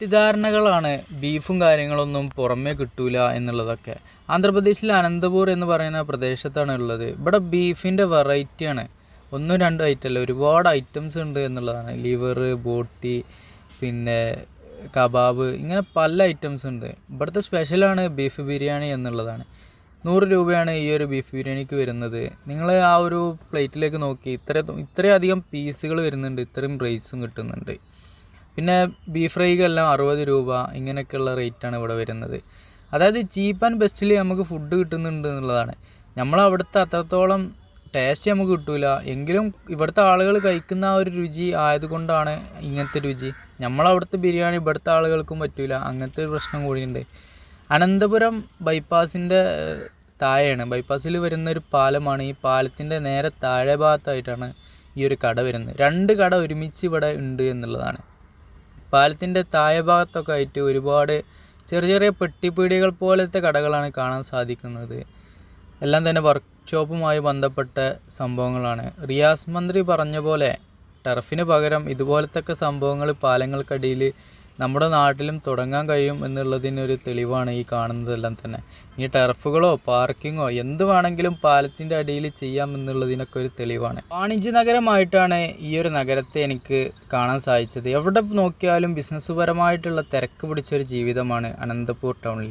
തെറ്റിദ്ധാരണകളാണ് ബീഫും കാര്യങ്ങളൊന്നും പുറമേ കിട്ടൂല എന്നുള്ളതൊക്കെ. ആന്ധ്രാപ്രദേശിലെ അനന്തപൂർ എന്ന് പറയുന്ന പ്രദേശത്താണ് ഉള്ളത്. ഇവിടെ ബീഫിൻ്റെ വെറൈറ്റിയാണ്, ഒന്നും രണ്ടും ഐറ്റമല്ല, ഒരുപാട് ഐറ്റംസ് ഉണ്ട് എന്നുള്ളതാണ്. ലിവർ, ബോട്ടി, പിന്നെ കബാബ്, ഇങ്ങനെ പല ഐറ്റംസ് ഉണ്ട്. ഇവിടുത്തെ സ്പെഷ്യലാണ് ബീഫ് ബിരിയാണി എന്നുള്ളതാണ്. 100 രൂപയാണ് ഈ ഒരു ബീഫ് ബിരിയാണിക്ക് വരുന്നത്. നിങ്ങൾ ആ ഒരു പ്ലേറ്റിലേക്ക് നോക്കി, ഇത്രയധികം പീസുകൾ വരുന്നുണ്ട്, ഇത്രയും റൈസും കിട്ടുന്നുണ്ട്. പിന്നെ ബീഫ് ഫ്രൈക്ക് എല്ലാം 60 രൂപ, ഇങ്ങനെയൊക്കെയുള്ള റേറ്റാണ് ഇവിടെ വരുന്നത്. അതായത് ചീപ്പ് ആൻഡ് ബെസ്റ്റിൽ നമുക്ക് ഫുഡ് കിട്ടുന്നുണ്ട് എന്നുള്ളതാണ്. നമ്മളവിടുത്തെ അത്രത്തോളം ടേസ്റ്റ് നമുക്ക് കിട്ടില്ല, എങ്കിലും ഇവിടുത്തെ ആളുകൾ കഴിക്കുന്ന ആ ഒരു രുചി ആയതുകൊണ്ടാണ് ഇങ്ങനത്തെ രുചി. നമ്മളവിടുത്തെ ബിരിയാണി ഇവിടുത്തെ ആളുകൾക്കും പറ്റില്ല, അങ്ങനത്തെ ഒരു പ്രശ്നം കൂടിയുണ്ട്. അനന്തപുരം ബൈപ്പാസിൻ്റെ താഴെയാണ്, ബൈപ്പാസിൽ വരുന്നൊരു പാലമാണ്. ഈ പാലത്തിൻ്റെ നേരെ താഴെ ഭാഗത്തായിട്ടാണ് ഈ ഒരു കട വരുന്നത്. 2 കട ഒരുമിച്ച് ഇവിടെ ഉണ്ട് എന്നുള്ളതാണ്. പാലത്തിൻ്റെ താഴെ ഭാഗത്തൊക്കെ ആയിട്ട് ഒരുപാട് ചെറിയ ചെറിയ പെട്ടിപ്പീടികൾ പോലത്തെ കടകളാണ് കാണാൻ സാധിക്കുന്നത്. എല്ലാം തന്നെ വർക്ക്ഷോപ്പുമായി ബന്ധപ്പെട്ട സംഭവങ്ങളാണ്. റിയാസ് മന്ത്രി പറഞ്ഞ പോലെ ടർഫിന് പകരം ഇതുപോലത്തെ സംഭവങ്ങൾ പാലങ്ങൾക്കടിയിൽ നമ്മുടെ നാട്ടിലും തുടങ്ങാൻ കഴിയും എന്നുള്ളതിനൊരു തെളിവാണ് ഈ കാണുന്നതെല്ലാം തന്നെ. ഇനി ടർഫുകളോ പാർക്കിങ്ങോ എന്ത് വേണമെങ്കിലും പാലത്തിൻ്റെ അടിയിൽ ചെയ്യാം എന്നുള്ളതിനൊക്കെ ഒരു തെളിവാണ്. വാണിജ്യ നഗരമായിട്ടാണ് ഈ ഒരു നഗരത്തെ എനിക്ക് കാണാൻ സാധിച്ചത്. എവിടെ നോക്കിയാലും ബിസിനസ് പരമായിട്ടുള്ള തിരക്ക് പിടിച്ചൊരു ജീവിതമാണ് അനന്തപൂർ ടൗണിൽ.